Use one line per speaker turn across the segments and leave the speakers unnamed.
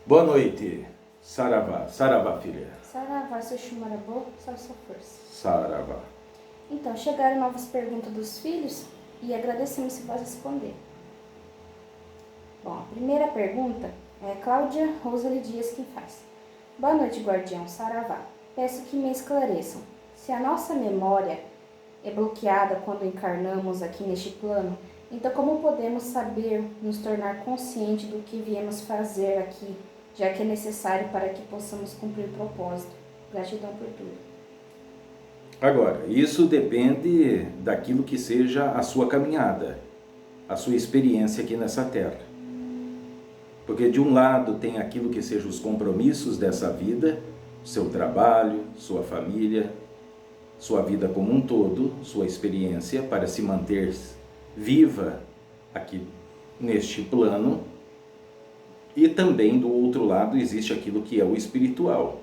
Boa noite, Saravá. Saravá, filha.
Saravá, seu chumarabô, salve sua força.
Saravá.
Então, chegaram novas perguntas dos filhos e agradecemos se vós responder. Bom, a primeira pergunta é Cláudia Roseli Dias quem faz. Boa noite, guardião Saravá. Peço que me esclareçam. Se a nossa memória é bloqueada quando encarnamos aqui neste plano, então como podemos saber nos tornar conscientes do que viemos fazer aqui, já que é necessário para que possamos cumprir o propósito? Gratidão por tudo.
Agora, isso depende daquilo que seja a sua caminhada, a sua experiência aqui nessa terra. Porque de um lado tem aquilo que seja os compromissos dessa vida, seu trabalho, sua família, sua vida como um todo, sua experiência para se manter viva aqui neste plano. E também do outro lado existe aquilo que é o espiritual,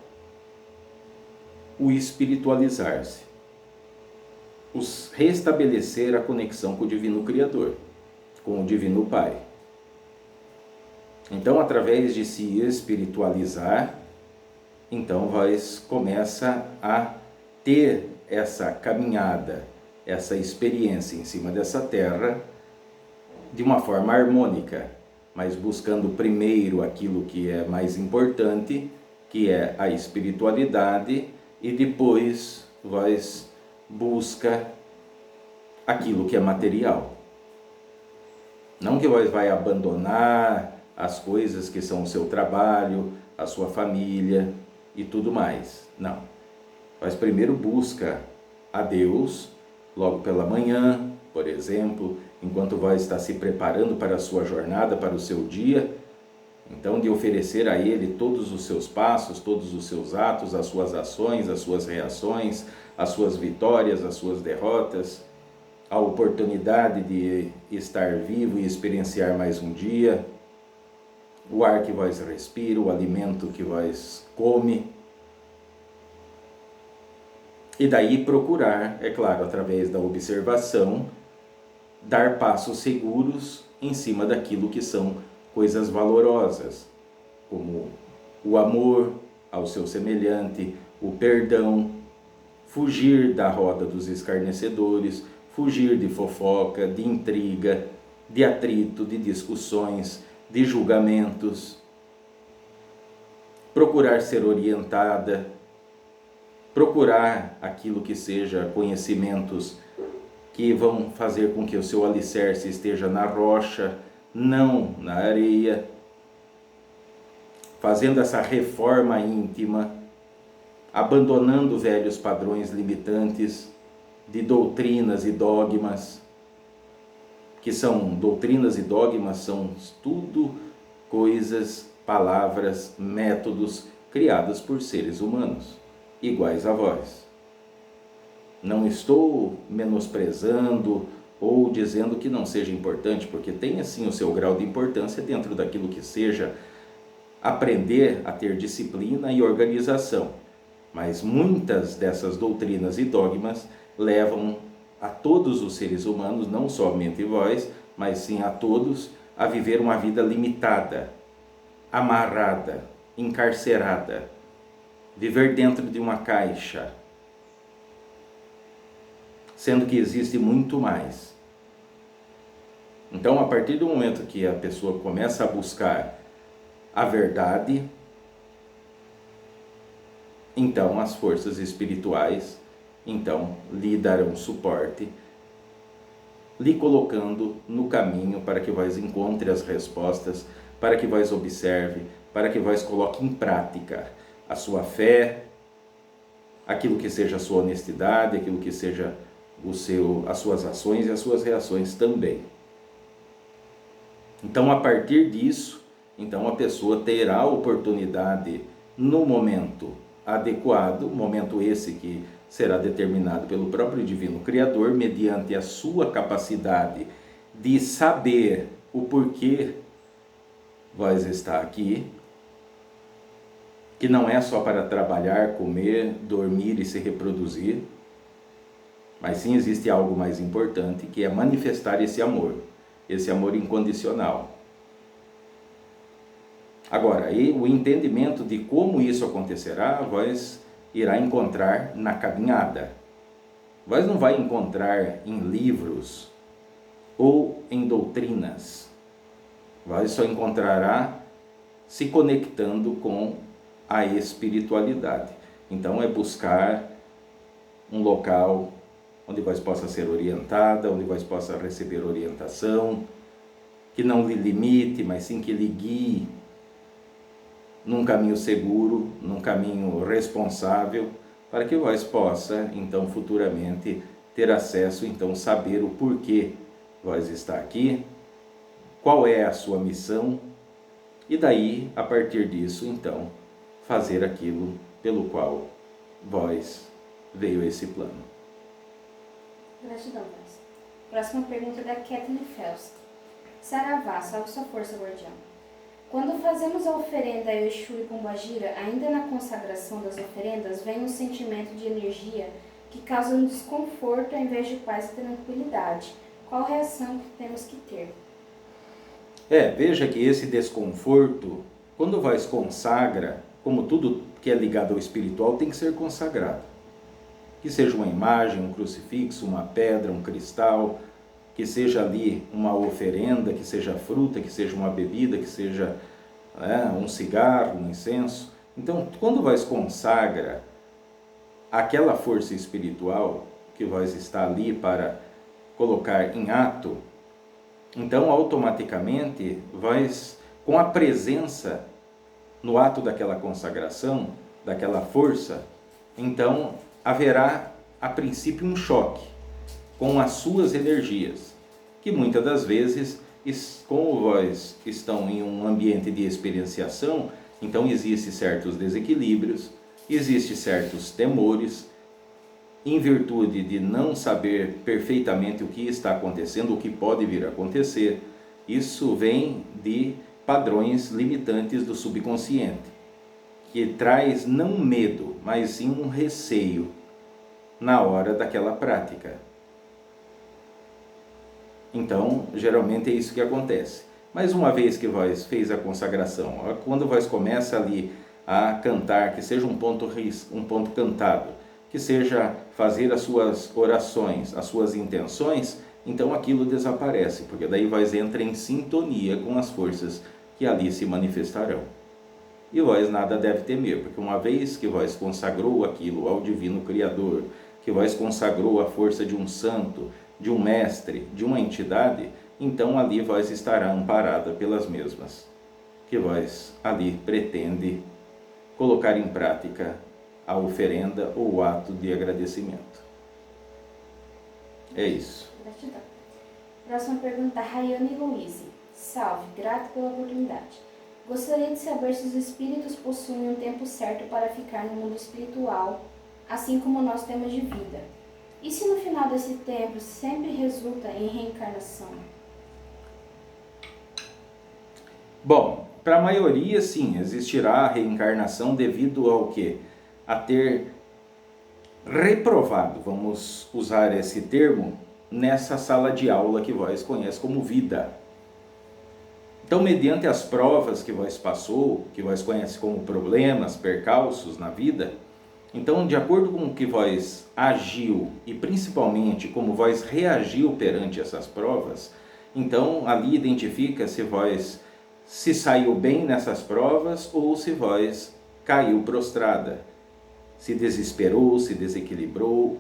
o espiritualizar-se, o restabelecer a conexão com o Divino Criador, com o Divino Pai. Então, através de se espiritualizar, então começa a ter essa caminhada, essa experiência em cima dessa terra de uma forma harmônica, mas buscando primeiro aquilo que é mais importante, que é a espiritualidade, e depois busca aquilo que é material. Não que vai abandonar as coisas que são o seu trabalho, a sua família e tudo mais. Não. Mas primeiro busca a Deus, logo pela manhã, por exemplo, enquanto vai estar se preparando para a sua jornada, para o seu dia. Então, de oferecer a Ele todos os seus passos, todos os seus atos, as suas ações, as suas reações, as suas vitórias, as suas derrotas, a oportunidade de estar vivo e experienciar mais um dia, o ar que vós respira, o alimento que vós come. E daí procurar, é claro, através da observação, dar passos seguros em cima daquilo que são coisas valorosas, como o amor ao seu semelhante, o perdão, fugir da roda dos escarnecedores, fugir de fofoca, de intriga, de atrito, de discussões, de julgamentos, procurar ser orientada, procurar aquilo que seja conhecimentos que vão fazer com que o seu alicerce esteja na rocha, não na areia, fazendo essa reforma íntima, abandonando velhos padrões limitantes de doutrinas e dogmas, que são doutrinas e dogmas, são tudo coisas, palavras, métodos criados por seres humanos, iguais a vós. Não estou menosprezando ou dizendo que não seja importante, porque tem assim o seu grau de importância dentro daquilo que seja aprender a ter disciplina e organização. Mas muitas dessas doutrinas e dogmas levam a todos os seres humanos, não somente vós, mas sim a todos, a viver uma vida limitada, amarrada, encarcerada, viver dentro de uma caixa, sendo que existe muito mais. Então, a partir do momento que a pessoa começa a buscar a verdade, então as forças espirituais lhe darão suporte, lhe colocando no caminho para que vós encontre as respostas, para que vós observe, para que vós coloque em prática a sua fé, aquilo que seja a sua honestidade, aquilo que seja as suas ações e as suas reações também. Então, a partir disso, a pessoa terá a oportunidade no momento adequado, momento esse que será determinado pelo próprio Divino Criador, mediante a sua capacidade de saber o porquê vós está aqui, que não é só para trabalhar, comer, dormir e se reproduzir, mas sim existe algo mais importante, que é manifestar esse amor incondicional. Agora, e o entendimento de como isso acontecerá, vós irá encontrar na caminhada. Vós não vai encontrar em livros ou em doutrinas. Vós só encontrará se conectando com a espiritualidade. Então é buscar um local onde vós possa ser orientada, onde vós possa receber orientação, que não lhe limite, mas sim que lhe guie num caminho seguro, num caminho responsável, para que vós possa, então, futuramente, ter acesso, então, saber o porquê vós está aqui, qual é a sua missão, e daí, a partir disso, então, fazer aquilo pelo qual vós veio a esse plano.
Gratidão, Paz. Próxima pergunta é da Kathleen Felsk. Saravá, salve sua força, guardião. Quando fazemos a oferenda a Exu e Pombagira, ainda na consagração das oferendas, vem um sentimento de energia que causa um desconforto ao invés de paz e tranquilidade. Qual reação que temos que ter?
Veja que esse desconforto, quando vós consagra, como tudo que é ligado ao espiritual tem que ser consagrado. Que seja uma imagem, um crucifixo, uma pedra, um cristal, que seja ali uma oferenda, que seja fruta, que seja uma bebida, que seja um cigarro, um incenso. Então, quando vós consagra aquela força espiritual que vós está ali para colocar em ato, então automaticamente vós, com a presença no ato daquela consagração, daquela força, então haverá a princípio um choque com as suas energias, que muitas das vezes, como vós estão em um ambiente de experienciação, então existem certos desequilíbrios, existem certos temores, em virtude de não saber perfeitamente o que está acontecendo, o que pode vir a acontecer. Isso vem de padrões limitantes do subconsciente, que traz não um medo, mas sim um receio na hora daquela prática. Então, geralmente é isso que acontece. Mas uma vez que vós fez a consagração, quando vós começa ali a cantar, que seja um ponto cantado, que seja fazer as suas orações, as suas intenções, então aquilo desaparece, porque daí vós entra em sintonia com as forças que ali se manifestarão. E vós nada deve temer, porque uma vez que vós consagrou aquilo ao Divino Criador, que vós consagrou a força de um santo, de um mestre, de uma entidade, então ali vós estará amparada pelas mesmas, que vós ali pretende colocar em prática a oferenda ou o ato de agradecimento. É isso.
Gratidão. Próxima pergunta, Rayane Luiz. Salve, grato pela oportunidade. Gostaria de saber se os espíritos possuem um tempo certo para ficar no mundo espiritual, assim como nós temos de vida. E se no final desse tempo sempre resulta em reencarnação?
Bom, para a maioria sim, existirá a reencarnação devido ao quê? A ter reprovado, vamos usar esse termo, nessa sala de aula que vós conhece como vida. Então, mediante as provas que vós passou, que vós conhece como problemas, percalços na vida, então, de acordo com o que vós agiu e principalmente como vós reagiu perante essas provas, então ali identifica se vós se saiu bem nessas provas ou se vós caiu prostrada, se desesperou, se desequilibrou,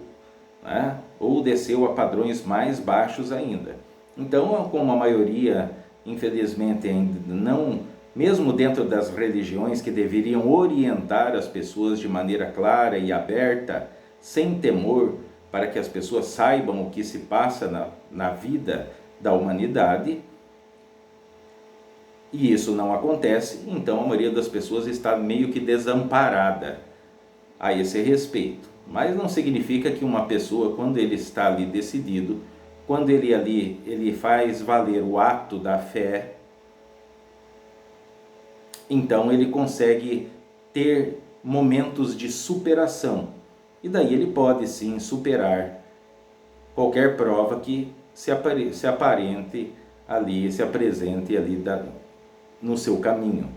né? Ou desceu a padrões mais baixos ainda. Então, como a maioria, infelizmente, ainda não, mesmo dentro das religiões que deveriam orientar as pessoas de maneira clara e aberta, sem temor, para que as pessoas saibam o que se passa na vida da humanidade, e isso não acontece, então a maioria das pessoas está meio que desamparada a esse respeito. Mas não significa que uma pessoa, quando ele está ali decidido, quando ele faz valer o ato da fé, então ele consegue ter momentos de superação. E daí ele pode sim superar qualquer prova que se aparente ali, se apresente ali no seu caminho.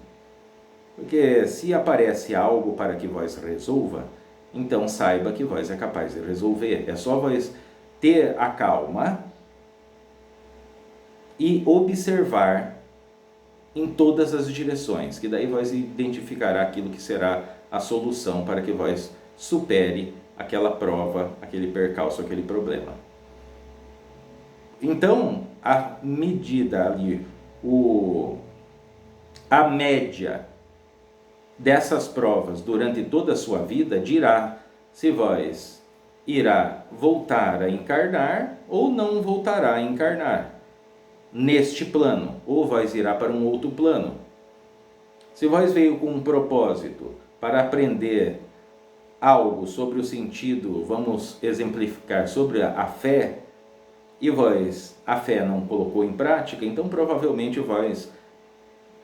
Porque se aparece algo para que vós resolva, então saiba que vós é capaz de resolver. É só vós ter a calma e observar em todas as direções, que daí vós identificará aquilo que será a solução para que vós supere aquela prova, aquele percalço, aquele problema. Então, a medida ali, a média dessas provas durante toda a sua vida dirá se vós irá voltar a encarnar ou não voltará a encarnar neste plano, ou vós irá para um outro plano. Se vós veio com um propósito para aprender algo sobre o sentido, vamos exemplificar, sobre a fé, e vós a fé não colocou em prática, então provavelmente vós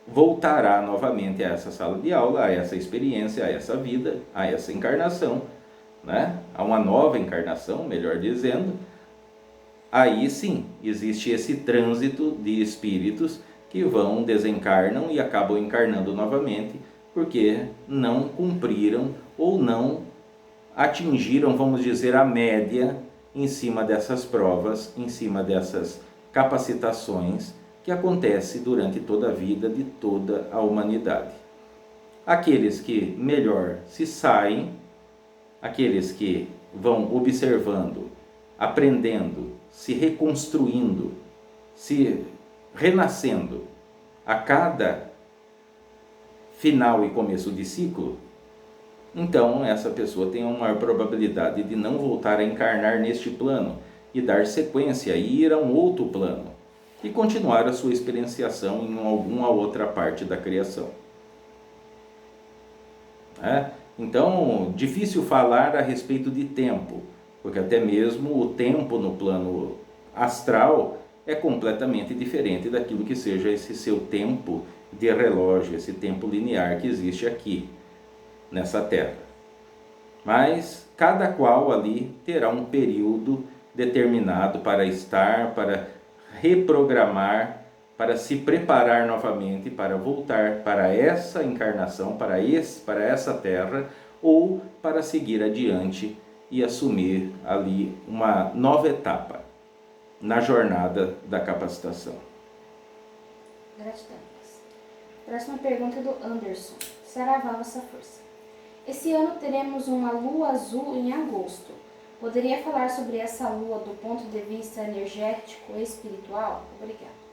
voltará novamente a essa sala de aula, a essa experiência, a essa vida, a essa encarnação, né? A uma nova encarnação, melhor dizendo. Aí sim, existe esse trânsito de espíritos que vão, desencarnam e acabam encarnando novamente, porque não cumpriram ou não atingiram, vamos dizer, a média em cima dessas provas, em cima dessas capacitações que acontece durante toda a vida de toda a humanidade. Aqueles que melhor se saem, aqueles que vão observando, aprendendo, se reconstruindo, se renascendo a cada final e começo de ciclo, então essa pessoa tem uma maior probabilidade de não voltar a encarnar neste plano e dar sequência e ir a um outro plano e continuar a sua experienciação em alguma outra parte da criação. Então, difícil falar a respeito de tempo, porque até mesmo o tempo no plano astral é completamente diferente daquilo que seja esse seu tempo de relógio, esse tempo linear que existe aqui, nessa Terra. Mas cada qual ali terá um período determinado para estar, para reprogramar, para se preparar novamente para voltar para essa encarnação, para essa Terra, ou para seguir adiante e assumir ali uma nova etapa na jornada da capacitação.
Gratidão. Próxima pergunta é do Anderson. Saravá, vossa força. Esse ano teremos uma lua azul em agosto. Poderia falar sobre essa lua do ponto de vista energético e espiritual? Obrigada.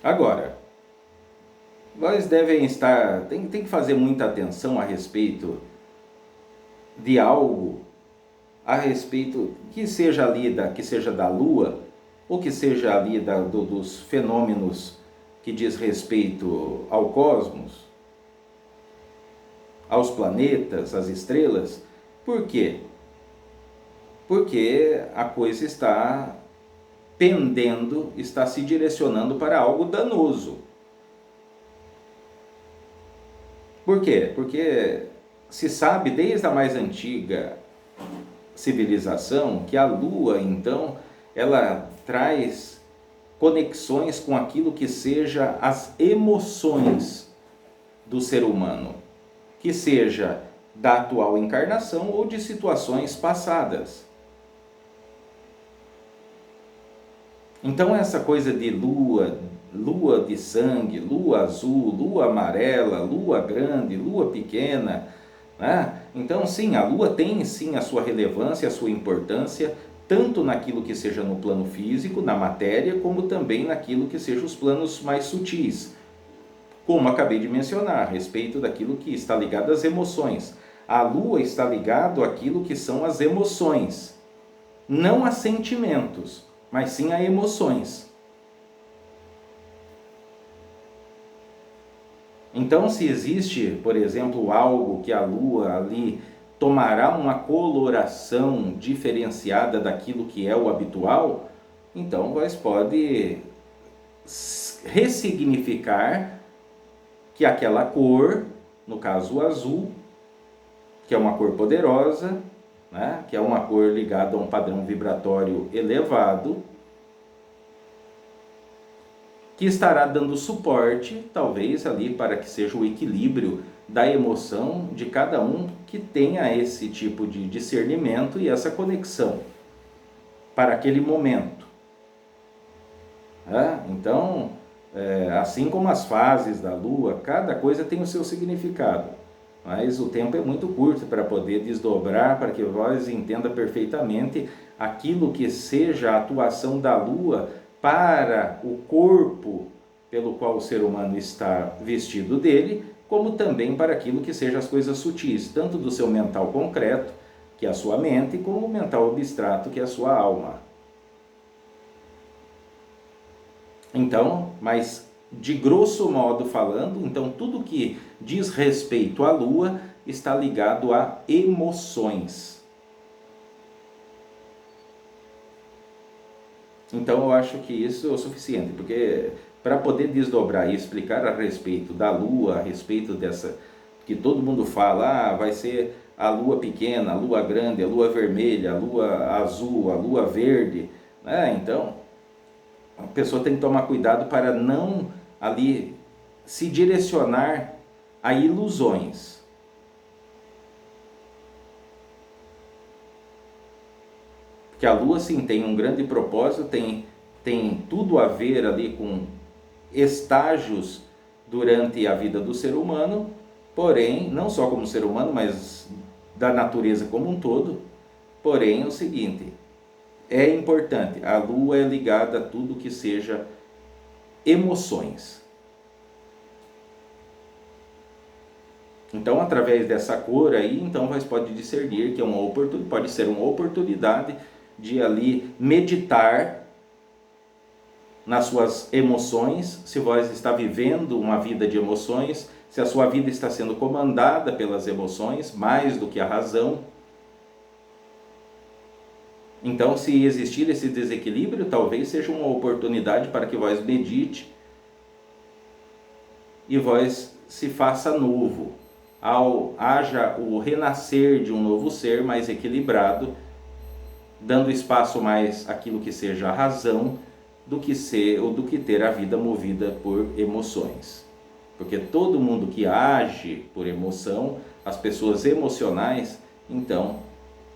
Agora, nós devem estar, tem que fazer muita atenção a respeito de algo, a respeito que seja ali que seja da lua, ou que seja ali dos fenômenos que diz respeito ao cosmos, aos planetas, às estrelas. Por quê? Porque a coisa está pendendo, está se direcionando para algo danoso. Por quê? Porque se sabe desde a mais antiga civilização que a Lua, então, ela traz conexões com aquilo que seja as emoções do ser humano, que seja da atual encarnação ou de situações passadas. Então essa coisa de lua de sangue, lua azul, lua amarela, lua grande, lua pequena, né? Então sim, a lua tem sim a sua relevância, a sua importância, tanto naquilo que seja no plano físico, na matéria, como também naquilo que seja os planos mais sutis. Como acabei de mencionar, a respeito daquilo que está ligado às emoções. A lua está ligado àquilo que são as emoções, não a sentimentos, mas sim a emoções. Então, se existe, por exemplo, algo que a lua ali tomará uma coloração diferenciada daquilo que é o habitual, então você pode ressignificar que aquela cor, no caso o azul, que é uma cor poderosa, né, que é uma cor ligada a um padrão vibratório elevado, que estará dando suporte, talvez ali, para que seja o equilíbrio da emoção de cada um que tenha esse tipo de discernimento e essa conexão para aquele momento. Então, assim como as fases da Lua, cada coisa tem o seu significado, mas o tempo é muito curto para poder desdobrar, para que vós entenda perfeitamente aquilo que seja a atuação da Lua para o corpo pelo qual o ser humano está vestido dele, como também para aquilo que seja as coisas sutis, tanto do seu mental concreto, que é a sua mente, como o mental abstrato, que é a sua alma. Então, mas de grosso modo falando, então tudo que diz respeito à Lua está ligado a emoções. Então eu acho que isso é o suficiente, porque para poder desdobrar e explicar a respeito da Lua, a respeito dessa, que todo mundo fala, vai ser a Lua pequena, a Lua grande, a Lua vermelha, a Lua azul, a Lua verde, então a pessoa tem que tomar cuidado para não ali se direcionar a ilusões. Porque a Lua, sim, tem um grande propósito, tem tudo a ver ali com estágios durante a vida do ser humano, porém, não só como ser humano, mas da natureza como um todo. Porém, é o seguinte, é importante, a Lua é ligada a tudo que seja emoções. Então, através dessa cor aí, então você pode discernir que pode ser uma oportunidade de ali meditar nas suas emoções, se você está vivendo uma vida de emoções, se a sua vida está sendo comandada pelas emoções, mais do que a razão. Então, se existir esse desequilíbrio, talvez seja uma oportunidade para que vós medite e vós se faça novo, haja o renascer de um novo ser mais equilibrado, dando espaço mais àquilo que seja a razão do que ter a vida movida por emoções. Porque todo mundo que age por emoção, as pessoas emocionais, então,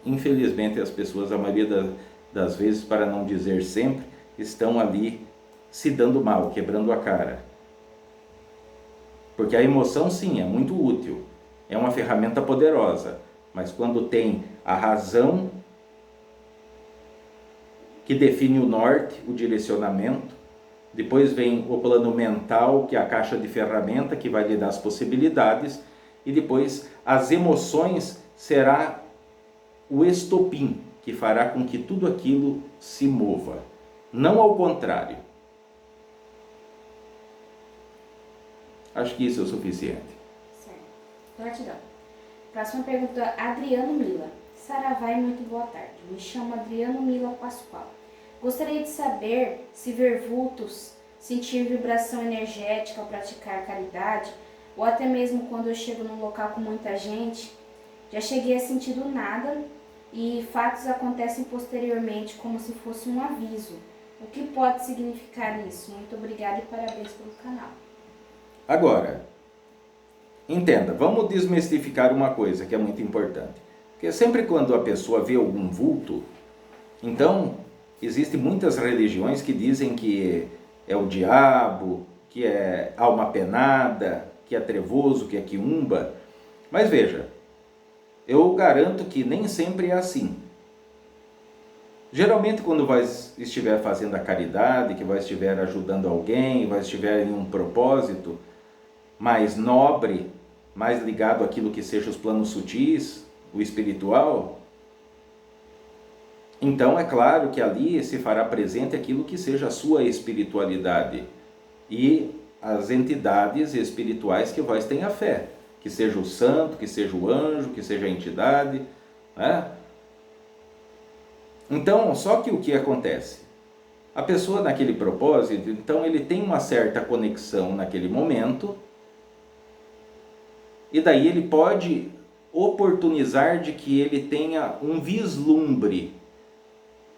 infelizmente as pessoas, a maioria das vezes, para não dizer sempre, estão ali se dando mal, quebrando a cara. Porque a emoção, sim, é muito útil, é uma ferramenta poderosa, mas quando tem a razão que define o norte, o direcionamento, depois vem o plano mental, que é a caixa de ferramenta que vai lhe dar as possibilidades, e depois as emoções será o estopim que fará com que tudo aquilo se mova, não ao contrário. Acho que isso é o suficiente.
Certo. Gratidão. Próxima pergunta, Adriano Mila. Saravai, muito boa tarde. Me chamo Adriano Mila Pascoal. Gostaria de saber se ver vultos, sentir vibração energética ao praticar caridade, ou até mesmo quando eu chego num local com muita gente, já cheguei a sentir do nada e fatos acontecem posteriormente como se fosse um aviso. O que pode significar isso? Muito obrigada e parabéns pelo canal.
Agora, entenda, vamos desmistificar uma coisa que é muito importante. Porque sempre quando a pessoa vê algum vulto, então, existem muitas religiões que dizem que é o diabo, que é alma penada, que é trevoso, que é quiumba. Mas veja, eu garanto que nem sempre é assim. Geralmente quando vai estiver fazendo a caridade, que vai estiver ajudando alguém, vai estiver em um propósito mais nobre, mais ligado àquilo que seja os planos sutis, o espiritual, então é claro que ali se fará presente aquilo que seja a sua espiritualidade e as entidades espirituais que vós tenha fé, que seja o santo, que seja o anjo, que seja a entidade, né? Então, só que o que acontece? A pessoa naquele propósito, então ele tem uma certa conexão naquele momento, e daí ele pode oportunizar de que ele tenha um vislumbre,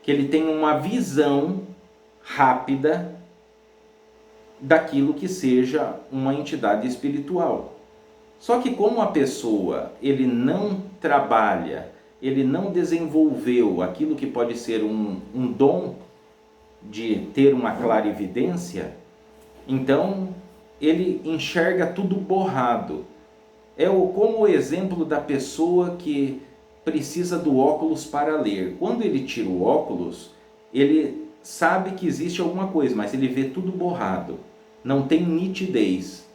que ele tenha uma visão rápida daquilo que seja uma entidade espiritual. Só que como a pessoa, ele não trabalha, ele não desenvolveu aquilo que pode ser um dom de ter uma clarividência, então ele enxerga tudo borrado. É como o exemplo da pessoa que precisa do óculos para ler. Quando ele tira o óculos, ele sabe que existe alguma coisa, mas ele vê tudo borrado, não tem nitidez.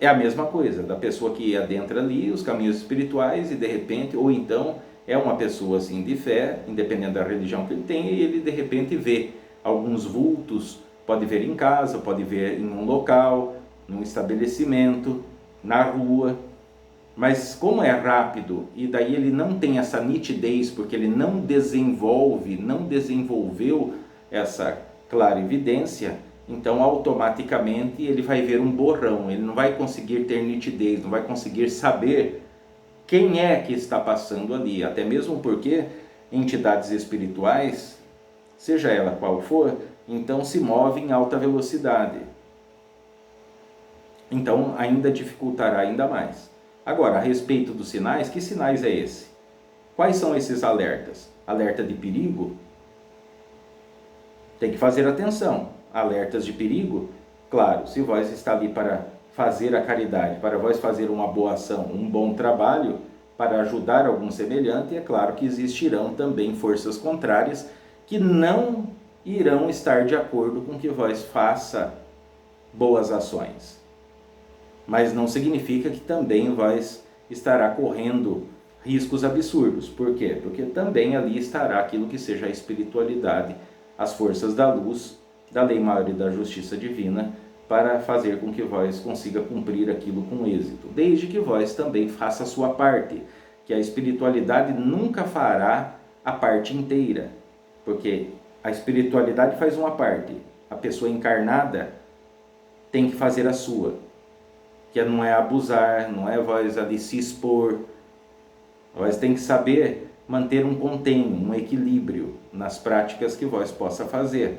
É a mesma coisa da pessoa que adentra ali os caminhos espirituais e de repente, ou então é uma pessoa assim de fé, independente da religião que ele tem, e ele de repente vê alguns vultos, pode ver em casa, pode ver em um local, num estabelecimento, na rua, mas como é rápido e daí ele não tem essa nitidez, porque ele não desenvolveu essa clarividência, então automaticamente ele vai ver um borrão, ele não vai conseguir ter nitidez, não vai conseguir saber quem é que está passando ali, até mesmo porque entidades espirituais, seja ela qual for, então se move em alta velocidade. Então ainda dificultará ainda mais. Agora, a respeito dos sinais, que sinais é esse? Quais são esses alertas? Alerta de perigo? Tem que fazer atenção. Alertas de perigo? Claro, se vós está ali para fazer a caridade, para vós fazer uma boa ação, um bom trabalho, para ajudar algum semelhante, é claro que existirão também forças contrárias que não irão estar de acordo com que vós faça boas ações. Mas não significa que também vós estará correndo riscos absurdos. Por quê? Porque também ali estará aquilo que seja a espiritualidade, as forças da luz, da lei maior e da justiça divina, para fazer com que vós consiga cumprir aquilo com êxito, desde que vós também faça a sua parte, que a espiritualidade nunca fará a parte inteira, porque a espiritualidade faz uma parte, a pessoa encarnada tem que fazer a sua, que não é abusar, não é vós ali se expor, vós tem que saber manter um contenho, um equilíbrio nas práticas que vós possa fazer.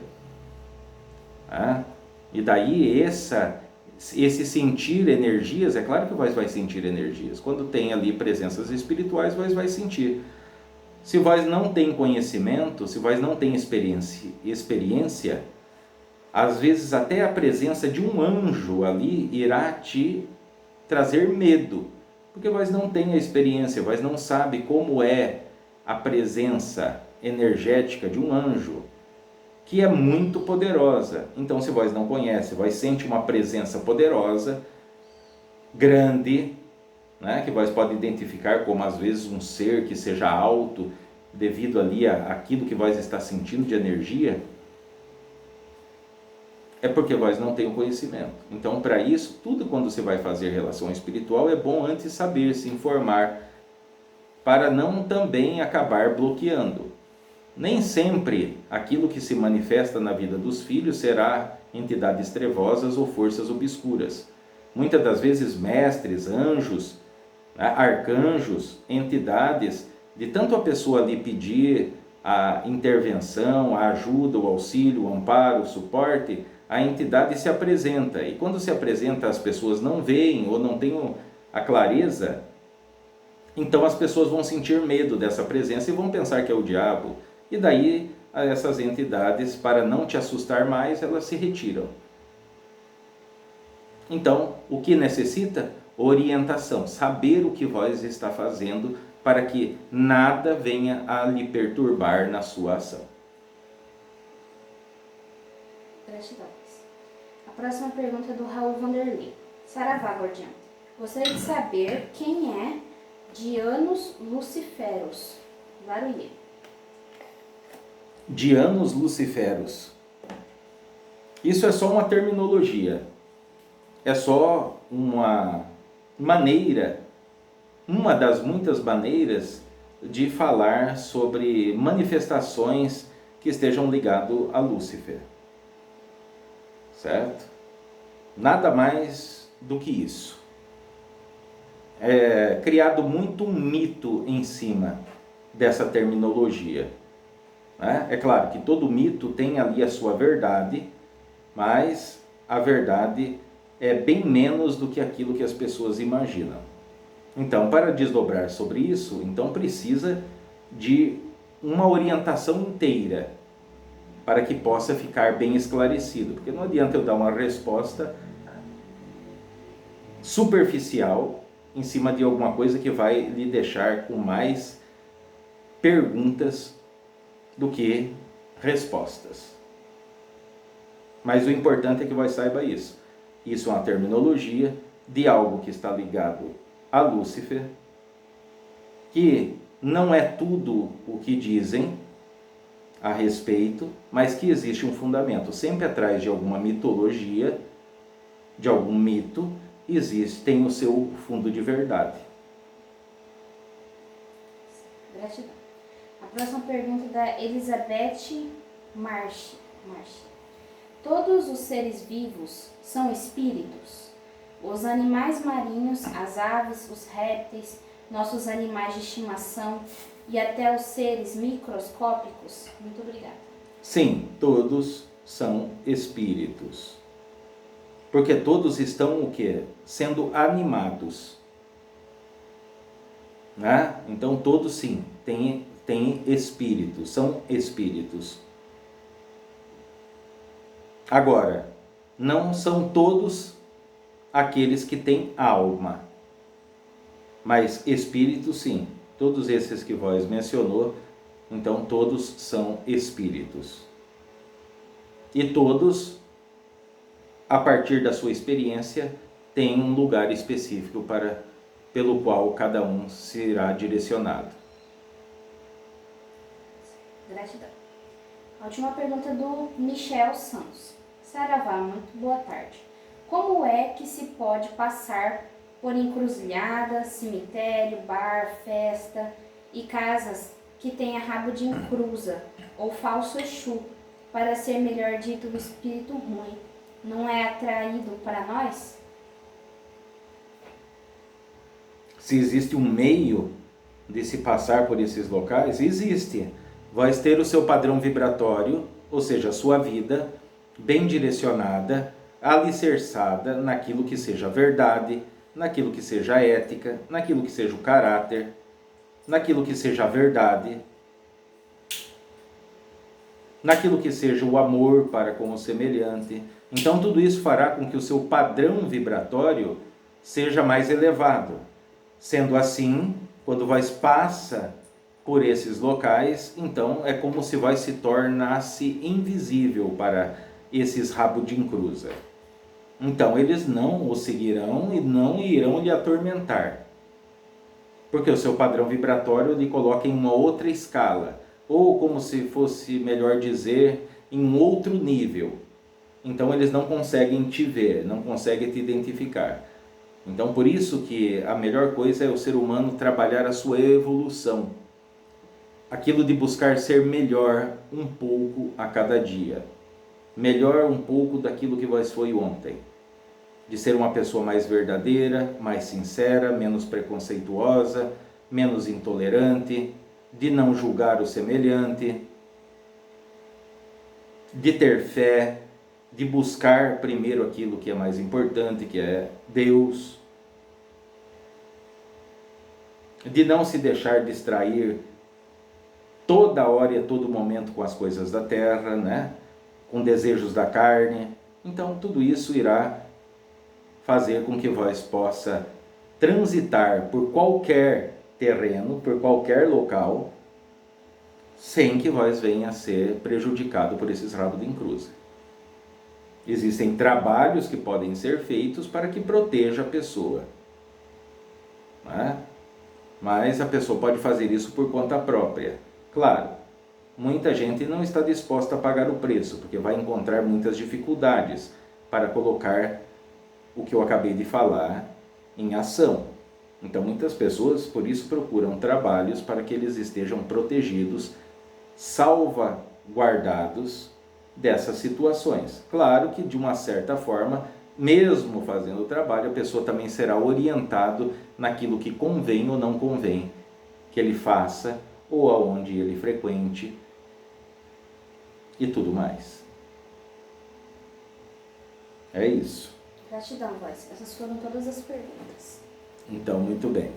E daí esse sentir energias, é claro que vós vai sentir energias. Quando tem ali presenças espirituais, vós vai sentir. Se vós não tem conhecimento, se vós não tem experiência, às vezes até a presença de um anjo ali irá te trazer medo, porque vós não tem a experiência, vós não sabe como é a presença energética de um anjo, que é muito poderosa. Então, se vós não conhece, vós sente uma presença poderosa, grande, né, que vós pode identificar como às vezes um ser que seja alto, devido ali àquilo que vós está sentindo de energia, é porque vós não tem o conhecimento. Então, para isso, tudo quando você vai fazer relação espiritual, é bom antes saber, se informar, para não também acabar bloqueando. Nem sempre aquilo que se manifesta na vida dos filhos será entidades trevosas ou forças obscuras. Muitas das vezes mestres, anjos, arcanjos, entidades, de tanto a pessoa ali pedir a intervenção, a ajuda, o auxílio, o amparo, o suporte, a entidade se apresenta. E quando se apresenta, as pessoas não veem ou não têm a clareza, então as pessoas vão sentir medo dessa presença e vão pensar que é o diabo. E daí essas entidades, para não te assustar mais, elas se retiram. Então, o que necessita? Orientação, saber o que vós está fazendo para que nada venha a lhe perturbar na sua ação.
Gratidão. A próxima pergunta é do Raul Vanderlei. Saravá, guardião. Gostaria de saber quem é Dianos Luciferus, Laruie.
Dianos Luciferus. Isso é só uma terminologia. É só uma maneira, uma das muitas maneiras de falar sobre manifestações que estejam ligadas a Lúcifer. Certo? Nada mais do que isso. É criado muito um mito em cima dessa terminologia. É claro que todo mito tem ali a sua verdade, mas a verdade é bem menos do que aquilo que as pessoas imaginam. Então, para desdobrar sobre isso, então precisa de uma orientação inteira para que possa ficar bem esclarecido. Porque não adianta eu dar uma resposta superficial em cima de alguma coisa que vai lhe deixar com mais perguntas do que respostas. Mas o importante é que você saiba isso. Isso é uma terminologia de algo que está ligado a Lúcifer, que não é tudo o que dizem a respeito, mas que existe um fundamento. Sempre atrás de alguma mitologia, de algum mito, tem o seu fundo de verdade.
Gratidão. A próxima pergunta é da Elizabeth March. Todos os seres vivos são espíritos? Os animais marinhos, as aves, os répteis, nossos animais de estimação e até os seres microscópicos? Muito obrigada.
Sim, todos são espíritos. Porque todos estão o quê? Sendo animados. Né? Então todos sim, têm espíritos, são espíritos. Agora, não são todos aqueles que têm alma, mas espíritos sim, todos esses que vós mencionou, então todos são espíritos. E todos, a partir da sua experiência, têm um lugar específico pelo qual cada um será direcionado.
Gratidão. A última pergunta é do Michel Santos. Saravá, muito boa tarde. Como é que se pode passar por encruzilhada, cemitério, bar, festa e casas que tenha rabo de encruza ou falso Exu para ser melhor dito o espírito ruim? Não é atraído para nós?
Se existe um meio de se passar por esses locais, existe. Vai ter o seu padrão vibratório, ou seja, a sua vida bem direcionada, alicerçada naquilo que seja verdade, naquilo que seja ética, naquilo que seja o caráter, naquilo que seja a verdade, naquilo que seja o amor para com o semelhante. Então tudo isso fará com que o seu padrão vibratório seja mais elevado. Sendo assim, quando vós passa por esses locais, então é como se vós se tornasse invisível para esses rabos de encruza. Então eles não o seguirão e não irão lhe atormentar, porque o seu padrão vibratório lhe coloca em uma outra escala, ou como se fosse melhor dizer, em um outro nível. Então eles não conseguem te ver, não conseguem te identificar. Então por isso que a melhor coisa é o ser humano trabalhar a sua evolução, aquilo de buscar ser melhor um pouco a cada dia, melhor um pouco daquilo que vós foi ontem, de ser uma pessoa mais verdadeira, mais sincera, menos preconceituosa, menos intolerante, de não julgar o semelhante, de ter fé, de buscar primeiro aquilo que é mais importante, que é Deus, de não se deixar distrair toda hora e a todo momento com as coisas da terra, né? Com desejos da carne. Então tudo isso irá fazer com que vós possa transitar por qualquer terreno, por qualquer local, sem que vós venha a ser prejudicado por esses rabos de encruza. Existem trabalhos que podem ser feitos para que proteja a pessoa, né? Mas a pessoa pode fazer isso por conta própria. Claro, muita gente não está disposta a pagar o preço, porque vai encontrar muitas dificuldades para colocar o que eu acabei de falar em ação. Então muitas pessoas por isso procuram trabalhos para que eles estejam protegidos, salvaguardados dessas situações. Claro que de uma certa forma, mesmo fazendo o trabalho, a pessoa também será orientado naquilo que convém ou não convém que ele faça, ou aonde ele frequente e tudo mais. É isso.
Gratidão, voz. Essas foram todas as perguntas.
Então, muito bem.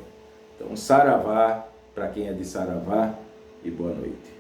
Então, saravá para quem é de Saravá e boa noite.